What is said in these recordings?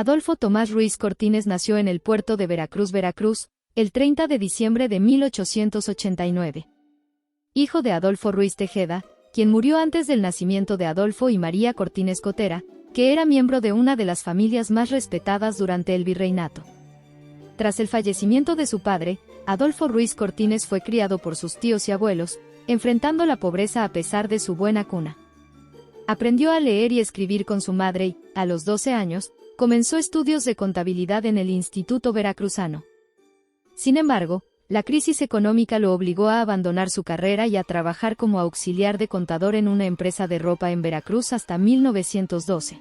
Adolfo Tomás Ruiz Cortines nació en el puerto de Veracruz, Veracruz, el 30 de diciembre de 1889. Hijo de Adolfo Ruiz Tejeda, quien murió antes del nacimiento de Adolfo y María Cortines Cotera, que era miembro de una de las familias más respetadas durante el virreinato. Tras el fallecimiento de su padre, Adolfo Ruiz Cortines fue criado por sus tíos y abuelos, enfrentando la pobreza a pesar de su buena cuna. Aprendió a leer y escribir con su madre y, a los 12 años, comenzó estudios de contabilidad en el Instituto Veracruzano. Sin embargo, la crisis económica lo obligó a abandonar su carrera y a trabajar como auxiliar de contador en una empresa de ropa en Veracruz hasta 1912.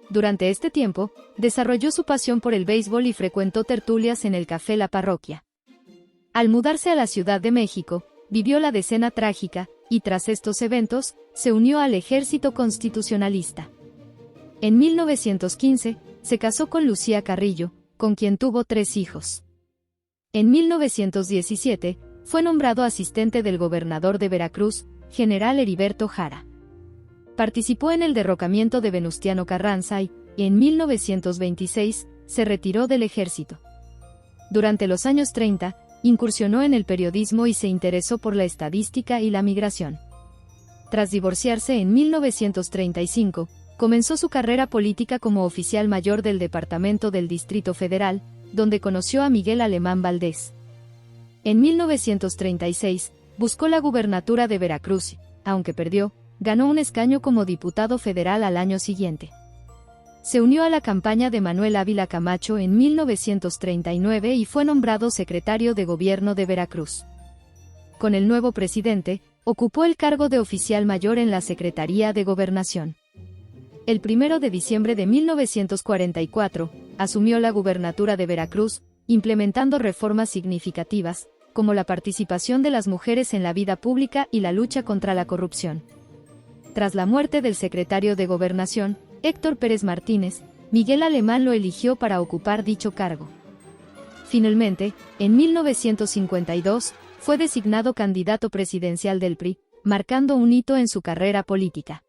Durante este tiempo, desarrolló su pasión por el béisbol y frecuentó tertulias en el Café La Parroquia. Al mudarse a la Ciudad de México, vivió la Decena Trágica, y tras estos eventos, se unió al Ejército Constitucionalista. En 1915, se casó con Lucía Carrillo, con quien tuvo 3 hijos. En 1917, fue nombrado asistente del gobernador de Veracruz, general Heriberto Jara. Participó en el derrocamiento de Venustiano Carranza y, en 1926, se retiró del ejército. Durante los años 30, incursionó en el periodismo y se interesó por la estadística y la migración. Tras divorciarse en 1935, comenzó su carrera política como oficial mayor del Departamento del Distrito Federal, donde conoció a Miguel Alemán Valdés. En 1936, buscó la gubernatura de Veracruz y, aunque perdió, ganó un escaño como diputado federal al año siguiente. Se unió a la campaña de Manuel Ávila Camacho en 1939 y fue nombrado secretario de Gobierno de Veracruz. Con el nuevo presidente, ocupó el cargo de oficial mayor en la Secretaría de Gobernación. El 1 de diciembre de 1944, asumió la gubernatura de Veracruz, implementando reformas significativas, como la participación de las mujeres en la vida pública y la lucha contra la corrupción. Tras la muerte del secretario de Gobernación, Héctor Pérez Martínez, Miguel Alemán lo eligió para ocupar dicho cargo. Finalmente, en 1952, fue designado candidato presidencial del PRI, marcando un hito en su carrera política.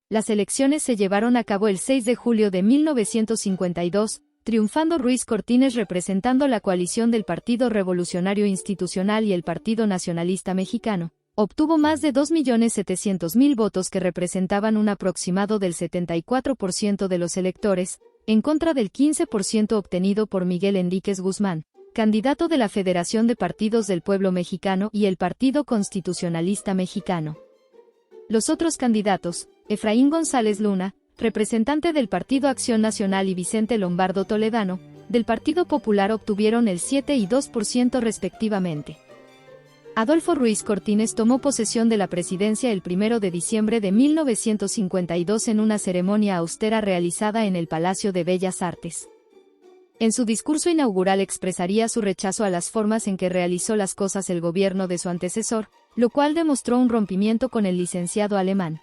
Las elecciones se llevaron a cabo el 6 de julio de 1952, triunfando Ruiz Cortines representando la coalición del Partido Revolucionario Institucional y el Partido Nacionalista Mexicano. Obtuvo más de 2.700.000 votos que representaban un aproximado del 74% de los electores, en contra del 15% obtenido por Miguel Enríquez Guzmán, candidato de la Federación de Partidos del Pueblo Mexicano y el Partido Constitucionalista Mexicano. Los otros candidatos, Efraín González Luna, representante del Partido Acción Nacional y Vicente Lombardo Toledano, del Partido Popular obtuvieron el 7 y 2% respectivamente. Adolfo Ruiz Cortines tomó posesión de la presidencia el 1 de diciembre de 1952 en una ceremonia austera realizada en el Palacio de Bellas Artes. En su discurso inaugural expresaría su rechazo a las formas en que realizó las cosas el gobierno de su antecesor, lo cual demostró un rompimiento con el licenciado Alemán.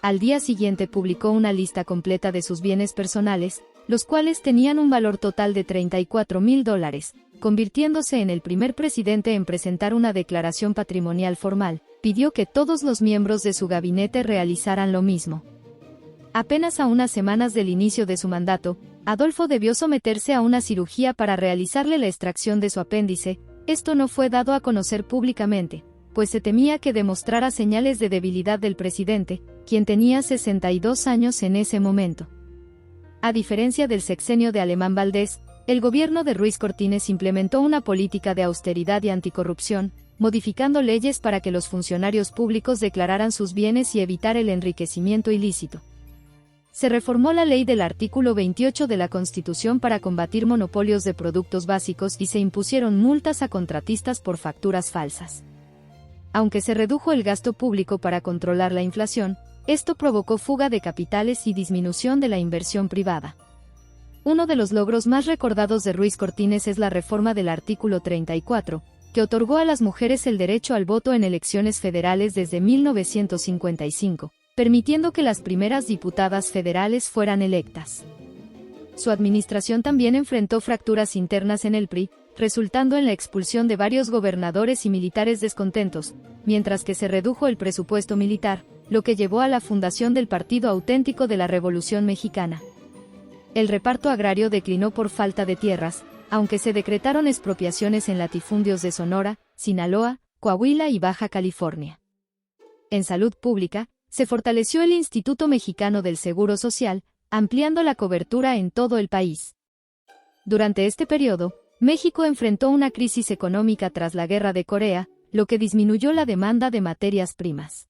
Al día siguiente publicó una lista completa de sus bienes personales, los cuales tenían un valor total de $34,000, convirtiéndose en el primer presidente en presentar una declaración patrimonial formal. Pidió que todos los miembros de su gabinete realizaran lo mismo. Apenas a unas semanas del inicio de su mandato, Adolfo debió someterse a una cirugía para realizarle la extracción de su apéndice. Esto no fue dado a conocer públicamente, pues se temía que demostrara señales de debilidad del presidente, quien tenía 62 años en ese momento. A diferencia del sexenio de Alemán Valdés, el gobierno de Ruiz Cortines implementó una política de austeridad y anticorrupción, modificando leyes para que los funcionarios públicos declararan sus bienes y evitar el enriquecimiento ilícito. Se reformó la ley del artículo 28 de la Constitución para combatir monopolios de productos básicos y se impusieron multas a contratistas por facturas falsas. Aunque se redujo el gasto público para controlar la inflación, esto provocó fuga de capitales y disminución de la inversión privada. Uno de los logros más recordados de Ruiz Cortines es la reforma del artículo 34, que otorgó a las mujeres el derecho al voto en elecciones federales desde 1955, permitiendo que las primeras diputadas federales fueran electas. Su administración también enfrentó fracturas internas en el PRI, resultando en la expulsión de varios gobernadores y militares descontentos, mientras que se redujo el presupuesto militar, lo que llevó a la fundación del Partido Auténtico de la Revolución Mexicana. El reparto agrario declinó por falta de tierras, aunque se decretaron expropiaciones en latifundios de Sonora, Sinaloa, Coahuila y Baja California. En salud pública, se fortaleció el Instituto Mexicano del Seguro Social, ampliando la cobertura en todo el país. Durante este periodo, México enfrentó una crisis económica tras la Guerra de Corea, lo que disminuyó la demanda de materias primas.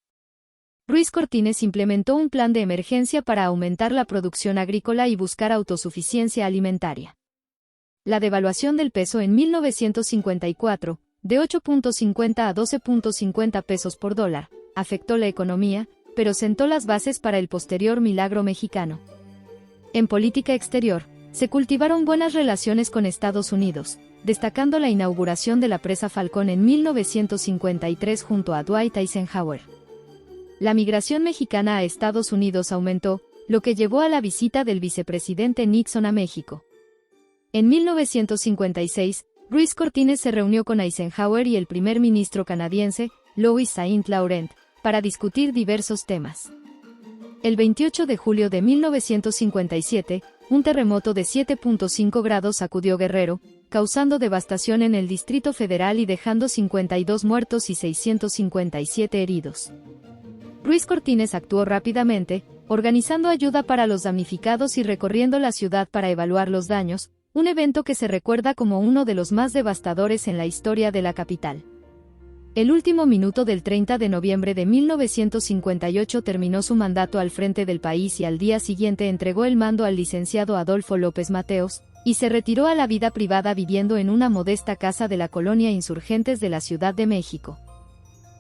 Ruiz Cortines implementó un plan de emergencia para aumentar la producción agrícola y buscar autosuficiencia alimentaria. La devaluación del peso en 1954, de 8.50 a 12.50 pesos por dólar, afectó la economía, pero sentó las bases para el posterior milagro mexicano. En política exterior, se cultivaron buenas relaciones con Estados Unidos, destacando la inauguración de la presa Falcón en 1953 junto a Dwight Eisenhower. La migración mexicana a Estados Unidos aumentó, lo que llevó a la visita del vicepresidente Nixon a México. En 1956, Ruiz Cortines se reunió con Eisenhower y el primer ministro canadiense, Louis Saint Laurent, para discutir diversos temas. El 28 de julio de 1957, un terremoto de 7.5 grados sacudió Guerrero, causando devastación en el Distrito Federal y dejando 52 muertos y 657 heridos. Ruiz Cortines actuó rápidamente, organizando ayuda para los damnificados y recorriendo la ciudad para evaluar los daños, un evento que se recuerda como uno de los más devastadores en la historia de la capital. El último minuto del 30 de noviembre de 1958 terminó su mandato al frente del país y al día siguiente entregó el mando al licenciado Adolfo López Mateos, y se retiró a la vida privada viviendo en una modesta casa de la colonia Insurgentes de la Ciudad de México.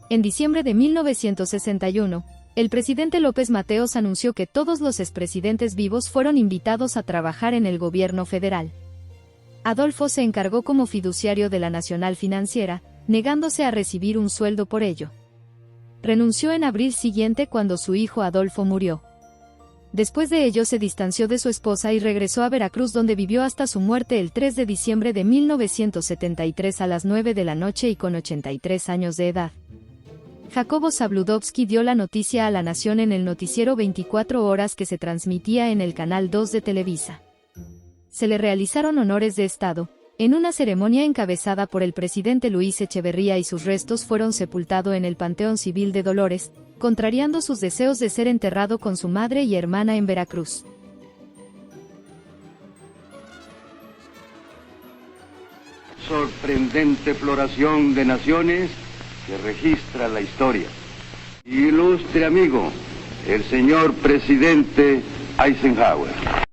En diciembre de 1961, el presidente López Mateos anunció que todos los expresidentes vivos fueron invitados a trabajar en el gobierno federal. Adolfo se encargó como fiduciario de la Nacional Financiera, negándose a recibir un sueldo por ello. Renunció en abril siguiente cuando su hijo Adolfo murió. Después de ello se distanció de su esposa y regresó a Veracruz, donde vivió hasta su muerte el 3 de diciembre de 1973 a las 9 de la noche y con 83 años de edad. Jacobo Zabludovsky dio la noticia a la nación en el noticiero 24 horas que se transmitía en el Canal 2 de Televisa. Se le realizaron honores de Estado, en una ceremonia encabezada por el presidente Luis Echeverría, y sus restos fueron sepultados en el Panteón Civil de Dolores, contrariando sus deseos de ser enterrado con su madre y hermana en Veracruz. Sorprendente floración de naciones que registra la historia. Ilustre amigo, el señor presidente Eisenhower.